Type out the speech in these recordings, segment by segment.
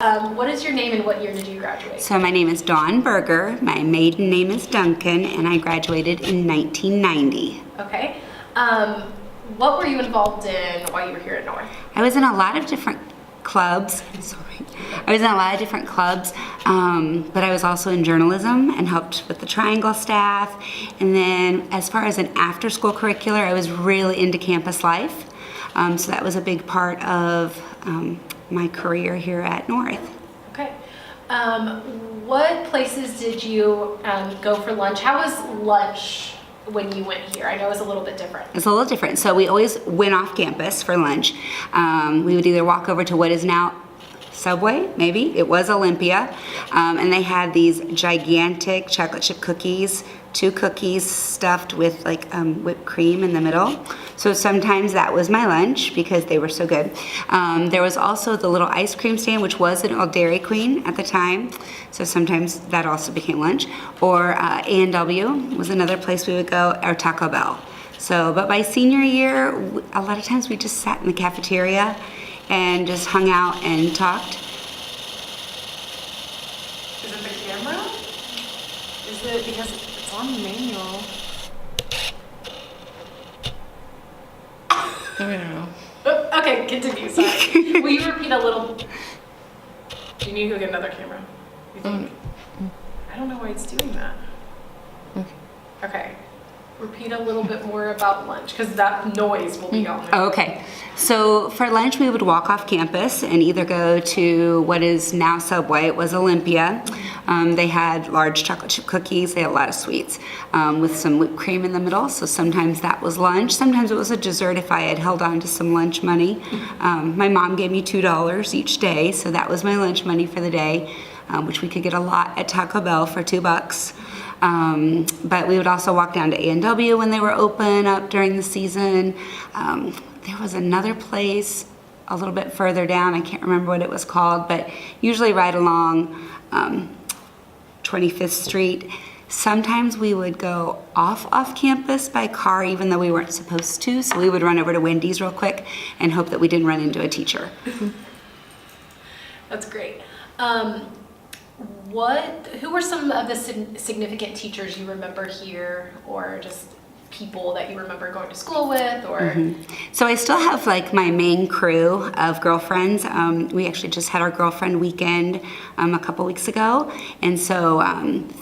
What is your name and what year did you graduate? So my name is Dawn Berger. My maiden name is Duncan, and I graduated in 1990. Okay. What were you involved in while you were here at North? I was in a lot of different clubs. I was in a lot of different clubs, but I was also in journalism and helped with the Triangle staff. And then as far as an after-school curricular, I was really into campus life. So that was a big part of my career here at North. Okay. What places did you go for lunch? How was lunch when you went here? I know it was a little bit different. It's a little different. So we always went off campus for lunch. We would either walk over to what is now Subway, maybe. It was Olympia. And they had these gigantic chocolate chip cookies, 2 cookies stuffed with like whipped cream in the middle. So sometimes that was my lunch because they were so good. There was also the little ice cream stand, which was an old Dairy Queen at the time. So sometimes that also became lunch. Or A&W was another place we would go, or Taco Bell. So, but by senior year, a lot of times we just sat in the cafeteria and just hung out and talked. Is it the camera? Is it because it's on the manual? I don't know. Okay, continue. Sorry. Will you repeat a little? Do you need to go get another camera? You think? I don't know why it's doing that. Okay. Repeat a little bit more about lunch because that noise will be on there. Okay, so for lunch we would walk off campus and either go to what is now Subway. It was Olympia. They had large chocolate chip cookies. They had a lot of sweets with some whipped cream in the middle. So sometimes that was lunch. Sometimes it was a dessert if I had held on to some lunch money. My mom gave me $2 each day, so that was my lunch money for the day, which we could get a lot at Taco Bell for $2. But we would also walk down to A&W when they were open up during the season. There was another place a little bit further down. I can't remember what it was called, but usually right along 25th Street. Sometimes we would go off campus by car even though we weren't supposed to. So we would run over to Wendy's real quick and hope that we didn't run into a teacher. That's great. Who were some of the significant teachers you remember here, or just people that you remember going to school with, or? So I still have like my main crew of girlfriends. We actually just had our girlfriend weekend a couple weeks ago, and so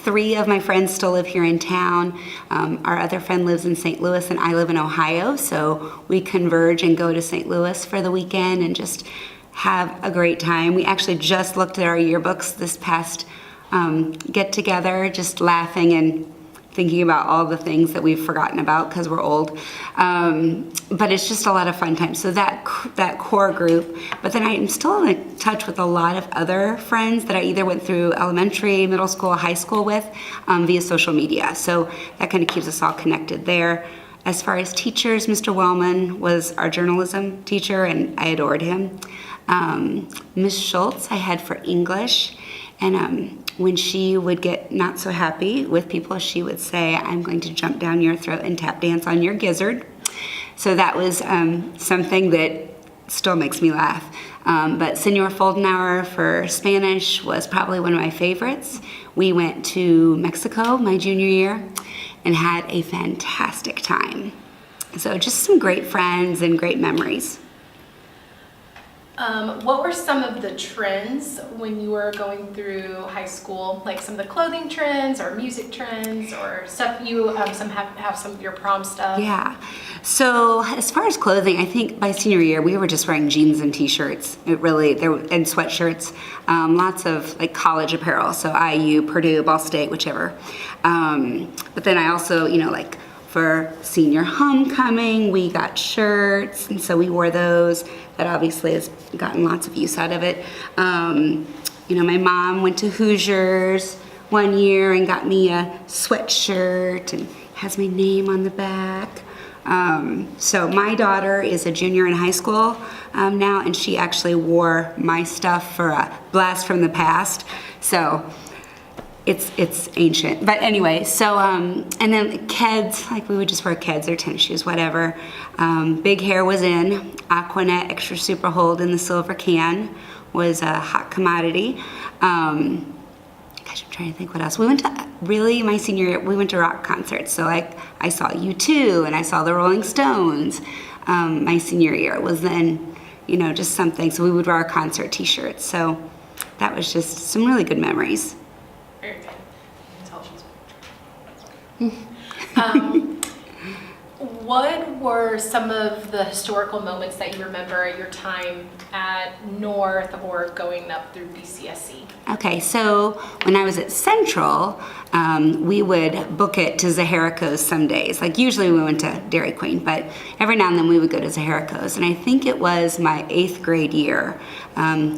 3 of my friends still live here in town. Our other friend lives in St. Louis and I live in Ohio, so we converge and go to St. Louis for the weekend and just have a great time. We actually just looked at our yearbooks this past get together, just laughing and thinking about all the things that we've forgotten about because we're old. But it's just a lot of fun time. So that core group, but then I'm still in touch with a lot of other friends that I either went through elementary, middle school, high school with via social media. So that kind of keeps us all connected there. As far as teachers, Mr. Wellman was our journalism teacher and I adored him. Ms. Schultz I had for English, and when she would get not so happy with people, she would say, "I'm going to jump down your throat and tap dance on your gizzard." So that was something that still makes me laugh. But Senor Foldenauer for Spanish was probably one of my favorites. We went to Mexico my junior year and had a fantastic time. So just some great friends and great memories. What were some of the trends when you were going through high school? Like some of the clothing trends or music trends or stuff you have some of your prom stuff? Yeah. So as far as clothing, I think by senior year we were just wearing jeans and t-shirts. And sweatshirts. Lots of like college apparel. So IU, Purdue, Ball State, whichever. But then I also, like for senior homecoming, we got shirts, and so we wore those. That obviously has gotten lots of use out of it. My mom went to Hoosiers one year and got me a sweatshirt and has my name on the back. So my daughter is a junior in high school now, and she actually wore my stuff for a blast from the past. So it's ancient. But anyway, so, and then Keds, like we would just wear Keds or tennis shoes, whatever. Big hair was in, Aquanet Extra Super Hold in the silver can was a hot commodity. Gosh, I'm trying to think what else. We went to, really, my senior year, we went to rock concerts. So I saw U2 and I saw the Rolling Stones. My senior year was then, just something. So we would wear our concert t-shirts. So that was just some really good memories. Very good. You can tell she's what were some of the historical moments that you remember at your time at North or going up through BCSC? Okay, so when I was at Central, we would book it to Zaharico's some days. Like usually we went to Dairy Queen, but every now and then we would go to Zaharico's. And I think it was my 8th grade year.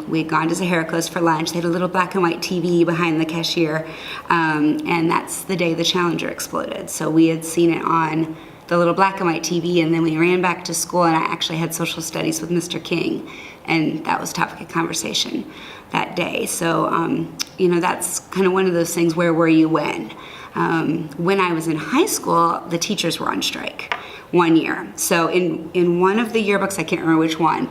We had gone to Zaharico's for lunch. They had a little black and white TV behind the cashier. And that's the day the Challenger exploded. So we had seen it on the little black and white TV, and then we ran back to school, and I actually had social studies with Mr. King, and that was topic of conversation that day. So, that's kind of one of those things, where were you when? When I was in high school, the teachers were on strike one year. So in one of the yearbooks, I can't remember which one,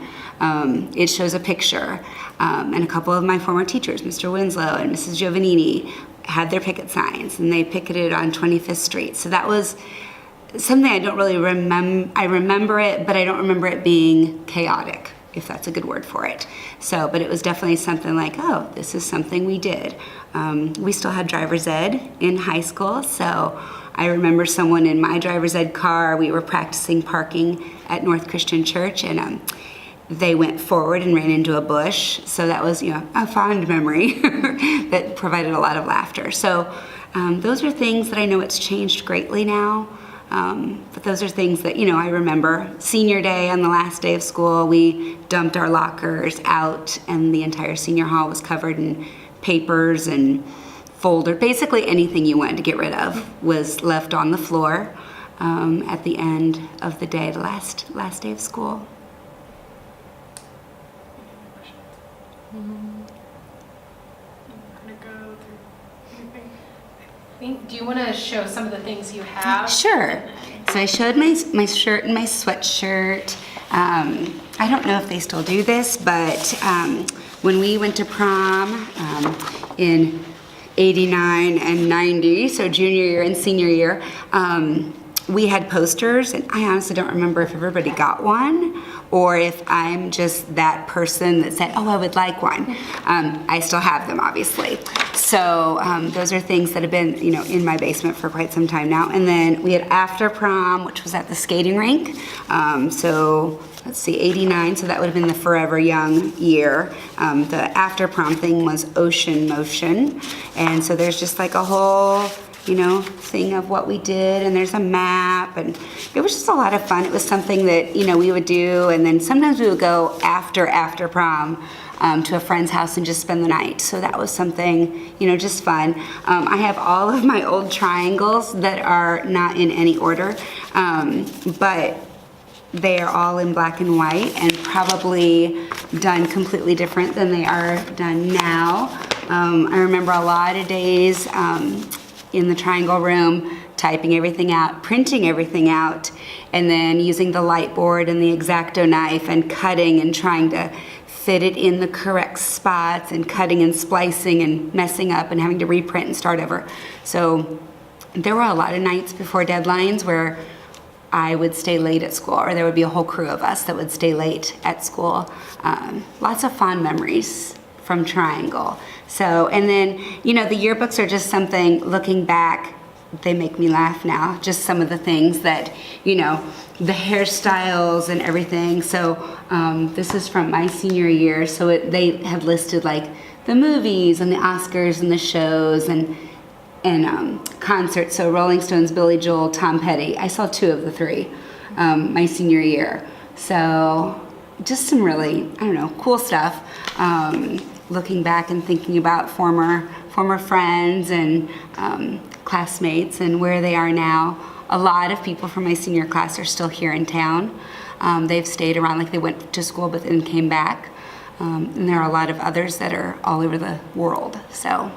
it shows a picture, and a couple of my former teachers, Mr. Winslow and Mrs. Giovannini, had their picket signs, and they picketed on 25th Street. So that was something I don't really remember. I remember it, but I don't remember it being chaotic, if that's a good word for it. So, but it was definitely something like, oh, this is something we did. We still had driver's ed in high school, so I remember someone in my driver's ed car, we were practicing parking at North Christian Church, and they went forward and ran into a bush. So that was, a fond memory that provided a lot of laughter. So those are things that I know it's changed greatly now. But those are things that, I remember. Senior day, on the last day of school, we dumped our lockers out, and the entire senior hall was covered in papers and folder. Basically anything you wanted to get rid of was left on the floor at the end of the day, the last day of school. Do you want to show some of the things you have? Sure. So I showed my shirt and my sweatshirt. I don't know if they still do this, but when we went to prom in 89 and 90, so junior year and senior year, we had posters, and I honestly don't remember if everybody got one or if I'm just that person that said, oh, I would like one. I still have them, obviously. So those are things that have been, in my basement for quite some time now. And then we had after prom, which was at the skating rink. So let's see, 89, so that would have been the Forever Young year. The after prom thing was Ocean Motion. And so there's just like a whole thing of what we did, and there's a map, and it was just a lot of fun. It was something that, we would do, and then sometimes we would go after prom to a friend's house and just spend the night. So that was something, just fun. I have all of my old triangles that are not in any order, but they are all in black and white and probably done completely different than they are done now. I remember a lot of days in the triangle room, typing everything out, printing everything out, and then using the light board and the X-Acto knife and cutting and trying to fit it in the correct spots, and cutting and splicing and messing up and having to reprint and start over. So there were a lot of nights before deadlines where I would stay late at school, or there would be a whole crew of us that would stay late at school. Lots of fond memories from Triangle. So, and then, the yearbooks are just something, looking back, they make me laugh now. Just some of the things that, the hairstyles and everything. So this is from my senior year. So they have listed like the movies and the Oscars and the shows and concerts. So Rolling Stones, Billy Joel, Tom Petty. I saw 2 of the 3 my senior year. So just some really, cool stuff. Looking back and thinking about former friends and classmates and where they are now. A lot of people from my senior class are still here in town. They've stayed around, like they went to school but then came back. And there are a lot of others that are all over the world. So